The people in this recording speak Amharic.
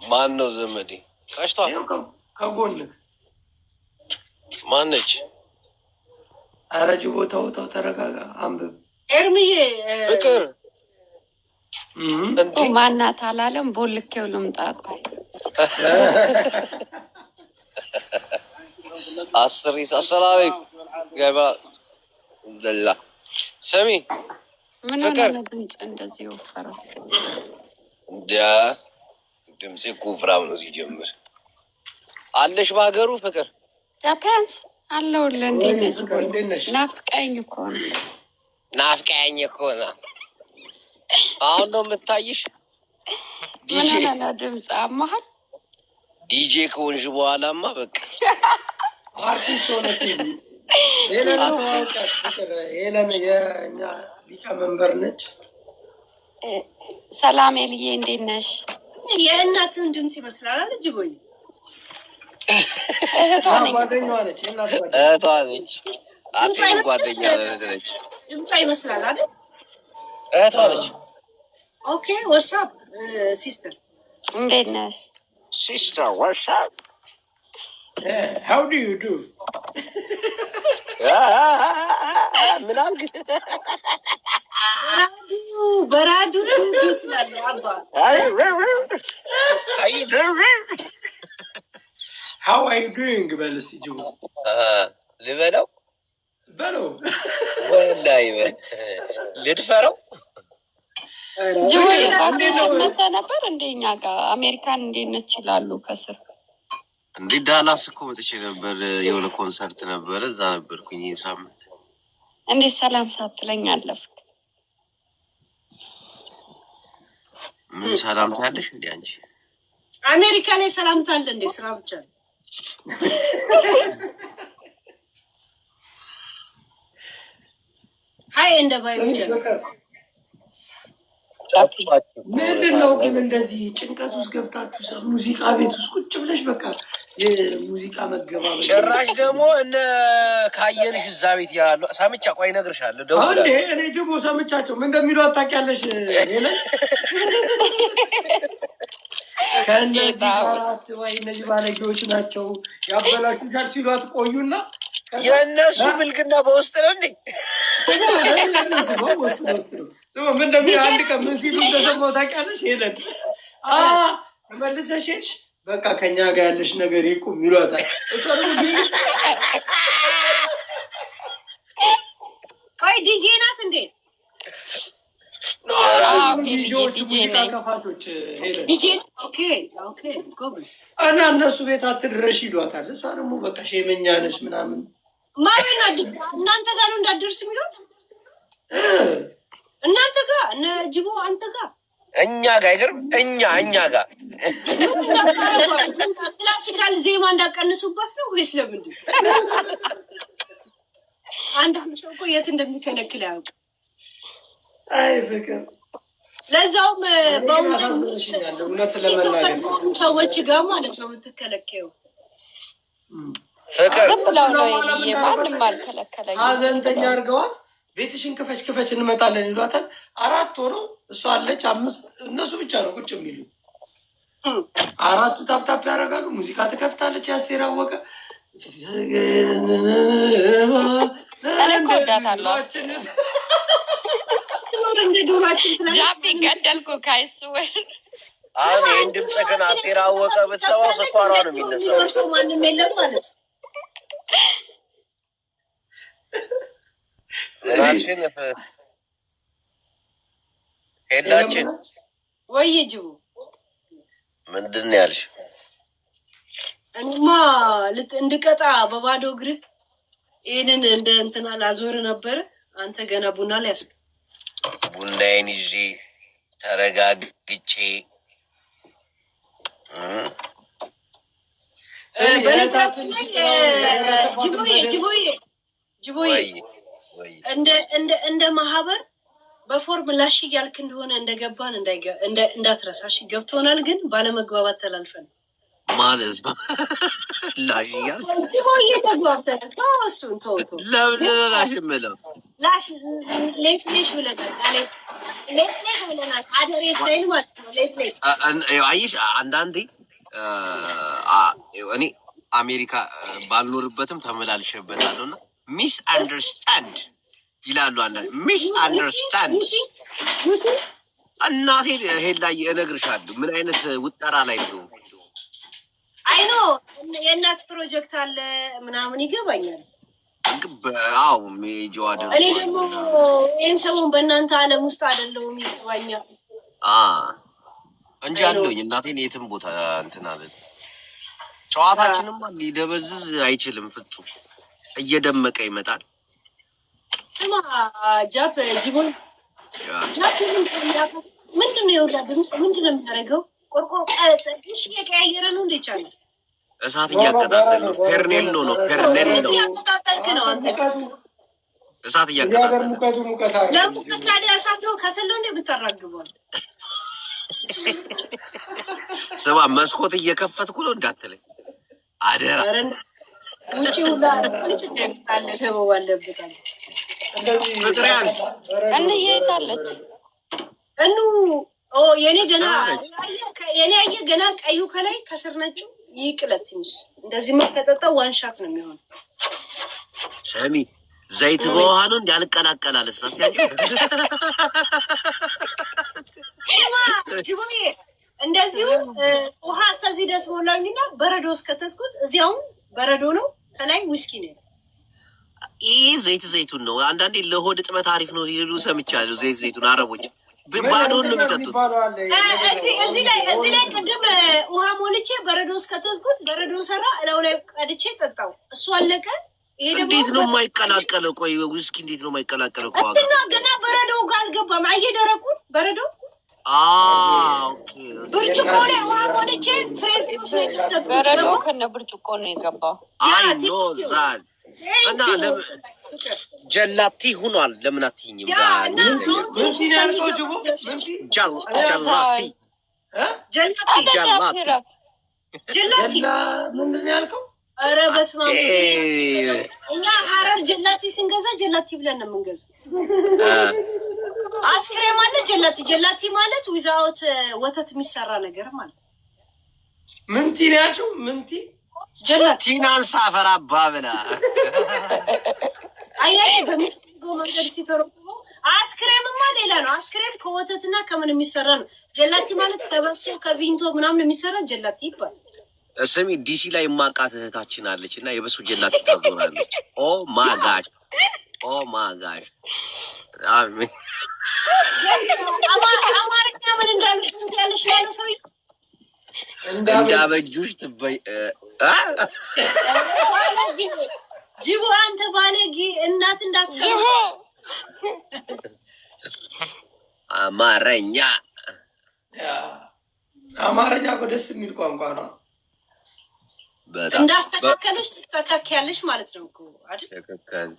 ማን ነው ዘመዴ? ቀሽቷል። ከጎንክ ማነች? አረጅ ቦታው ተረጋጋ፣ አንብብ። ኤርሚዬ ፍቅር ማናት አላለም። ቦልኬው ልምጣ። ቆይ አስሪት አሰላም ገባ ዘላ ሰሚ ምን ሆነ? ድምጽ እንደዚህ ወፈረው። ድምጽ ኩፍራም ነው ሲጀምር። አለሽ በሀገሩ ፍቅር ጃፓንስ አለው ለእንዴት ናፍቀኝ እኮ ነው። ናፍቀኝ እኮ ነው። አሁን ነው የምታይሽ? ምን ሆነ? ድምጽ አማሃል ዲጄ ከሆንሽ በኋላማ በቃ አርቲስት ሆነች። ሄለን ተዋውቃት ፍቅር። ሄለን የእኛ ሊቀመንበር ነች። ሰላም ኤልዬ፣ እንዴት ነሽ? የእናትን ድምጽ ይመስላል አለ ጅቦይ። ጓደኛዋ ነች። እህቷ ነች። አጥኝ ጓደኛ ነች። ድምጿ ይመስላል አይደል? እህቷ ነች። ኦኬ ዋትስአፕ ሲስተር፣ እንዴት ነሽ? ሲስተር ዋትስአፕ how do you do? ምን አልክ? በራዱ how are you doing? በል እስኪ ጅቡ ልበለው በለው ወላሂ ልድፈረው። ጅቡ መጥተህ ነበር እንደኛ ጋር አሜሪካን እንዴት ነች ይላሉ ከስር። እንዴ ዳላስ እኮ መጥቼ ነበር። የሆነ ኮንሰርት ነበረ፣ እዛ ነበርኩኝ ይሄን ሳምንት። እንዴት ሰላም ሳትለኝ አለፍክ? ምን ሰላምታ ያለሽ እንዴ አንቺ? አሜሪካ ላይ ሰላምታ አለ እንዴ? ስራ ብቻ ነው። ሃይ እንደ ባይ ብቻ ምንድን ነው ግን እንደዚህ ጭንቀት ውስጥ ገብታችሁ ሙዚቃ ቤት ውስጥ ቁጭ ብለሽ በቃ የሙዚቃ መገባበል። ጭራሽ ደግሞ እነ ካየንሽ እዛ ቤት ያሉ ሳምቻ ቆይ እነግርሻለሁ። ደውላ እኔ ጅቦ ሰምቻቸው ምን እንደሚሉ አታውቂያለሽ? ሄለን ከእነዚህ አራት ወይ እነዚህ ባለጌዎች ናቸው ያበላሹሻል ሲሏት ቆዩና የእነሱ ብልግና በውስጥ ነው እንዴ? እነሱ በውስጥ ነው። ምን እንደሚል አንድ ቀን ምን ሲሉ እንደሰማሁ ታውቂያለሽ? ሄለን ተመልሰሽ ሄድሽ በቃ ከኛ ጋር ያለሽ ነገር ይቁም ይሏታል። ቆይ ዲጄ ናት እንዴ? ዲጄዎች ሙዚቃ ከፋቾች ሄለን ዲጄ ኦኬ ጎበዝ። እና እነሱ ቤት አትድረሽ ይሏታል። እሷ ደግሞ በቃ ሼመኛ ነሽ ምናምን ማመና እናንተ ጋር ነው እንዳትደርስ የሚሉት እናንተ ጋር እነ ጅቦ አንተ ጋር እኛ ጋር አይገርም። እኛ ጋር ክላሲካል ዜማ እንዳቀንሱበት ነው ወይስ ለምንድን? አንዳንድ ሰው እኮ የት እንደሚከለክል ያውቅ። አይ ፍቅር ለዛውም እውነት ለመናገር ሰዎች ጋር ማለት ነው የምትከለከው። ፍቅር ማንም አልከለከለኝ። ሀዘንተኛ አድርገዋት ቤትሽን ክፈች እንመጣለን ይሏታል። አራት ሆነው እሷ አለች አምስት፣ እነሱ ብቻ ነው ቁጭ የሚሉት። አራቱ ታፕታፕ ያደርጋሉ። ሙዚቃ ትከፍታለች። ያስቴር አወቀ ጃቢ ገደልኩ ካይስወር አሁን ይህን ድምፅ ግን አስቴር አወቀ ብትሰማው ስኳሯ ነው የሚነሳው። ማንም የለም ማለት ምናችን ሄላችን ወይ ጅቡ ምንድን ነው ያልሽ? እኔማ እንድቀጣ በባዶ እግር ይህንን እንደ እንትና ላዞር ነበረ። አንተ ገና ቡና ላይ ያስገ ቡናዬን ይዤ ተረጋግቼ ጅቦዬ እንደ ማህበር በፎርም ላሽ እያልክ እንደሆነ እንደገባን እንዳትረሳሽ። ገብቶናል፣ ግን ባለመግባባት ተላልፈን ማለት ነው። ላሽ እያልክ እሱን ተውቶ ለምን ላሽ የምለው ላሽ ሌትሌሽ ብለናል። ሌትሌሽ ብለናል። አደሬ ስታይል ማለት ነው። ሌትሌሽ አየሽ፣ አንዳንዴ እኔ አሜሪካ ባልኖርበትም ተመላልሼበታለሁ እና ሚስ አንደርስታንድ ይላሉ አንዳንድ ሚስ አንደርስታንድ። እናቴ ሄድ ላይ እነግርሻለሁ ምን አይነት ውጠራ ላይ ነው። አይኖ የእናት ፕሮጀክት አለ ምናምን ይገባኛል። አዎ ሜጆ አደረ። እኔ ደግሞ ይህን ሰሞን በእናንተ ዓለም ውስጥ አይደለሁም ይገባኛል እንጂ አለሁኝ። እናቴን የትም ቦታ እንትን አለ። ጨዋታችንማ ሊደበዝዝ አይችልም። ፍጹም እየደመቀ ይመጣል። ስማ ጃፕ ጅቡን ጃፕ ምንድን ነው የወላ ድምፅ ምንድን ነው የሚያደርገው? ቆርቆሮ ትንሽ እየቀያየረ ነው። እንደ ይቻላል እሳት እያቀጣጠል ነው። ፌርኔሎ ነው ፌርኔሎ እያቀጣጠልክ ነው አንተ። እሳት እያቀጣጠል ሙቀት ለሙቀት ታዲያ እሳት ነው ከሰል ነው እንደ ብታራግቧል። ስማ መስኮት እየከፈትኩ ነው እንዳትለኝ አደራ። ውጭ ሁላ ውጭ ታለ ተበው አለበታል። ፍቅሪያንስ እንየታለች እኑ የኔ ገና የኔ ገና ቀዩ ከላይ ከስር ነችው ይቅለት ትንሽ እንደዚህ መከጠጣ ዋንሻት ነው የሚሆነው። ሰሚ ዘይት በውሃ ነው እንዳልቀላቀላለስ አስተያየው ጅቡዬ እንደዚሁ ውሃ እስከዚህ ደስ ሞላኝና በረዶ እስከተስኩት እዚያው በረዶ ነው ከላይ ዊስኪ ነው። ይህ ዘይቱን ነው። አንዳንዴ ለሆድ ጥመት አሪፍ ነው ይሉ ሰምቻለሁ። ዘይቱን አረቦች ባዶውን ነው የሚጠጡት። እዚህ ላይ ቅድም ውሃ ሞልቼ በረዶ እስከተስኩት በረዶ ሰራ እላው ላይ ቀድቼ ጠጣው። እሱ አለቀ። ይሄ ደግሞ እንዴት ነው የማይቀላቀለው? ቆይ ዊስኪ እንዴት ነው የማይቀላቀለው? ከዋጋ እና ገና በረዶ ጋር አልገባም። አየደረቁን በረዶ ኦኬ ብርጭቆ ላይ ውሃ ሞልቼ ፍሬዝ ነው የከተትኩት። በረዶ ከነ ብርጭቆ ነው የገባው። አይ ኖ ዛት እና ጀላቲ ሆኗል። ለምን አትይኝም? ጀላቲ ምንድን ነው ያልከው? ኧረ በስመ አብ። እኛ ሀረር ጀላቲ ስንገዛ ጀላቲ ብለን ነው የምንገዛው። አስክሬም አለ ጀላቲ ማለት ዊዛውት ወተት የሚሰራ ነገር ማለት ምንቲ ነው ያልሽው? ምንቲ ጀላቲናን ሳፈራ ባብላ አያይ በሚፈልገው መንገድ ሲተረጉመው አስክሬምማ ሌላ ነው። አስክሬም ከወተትና ከምን የሚሰራ ነው። ጀላቲ ማለት ከበሶ ከቪንቶ ምናምን የሚሰራ ጀላቲ ይባላል። ስሚ ዲሲ ላይ ማቃት እህታችን አለች እና የበሶ ጀላቲ ታዞራለች። ኦ ማጋሽ አማርኛ ምን እንዳልሽ ያለው ሰው እንዳበጁሽ ትበይ ጅቡ አንተ ባለጌ እናት እንዳትሰማ። አማርኛ እኮ ደስ የሚል ቋንቋ ነው። እንዳስተካከለች ትተካከያለሽ ማለት ነው እኮ አይደል?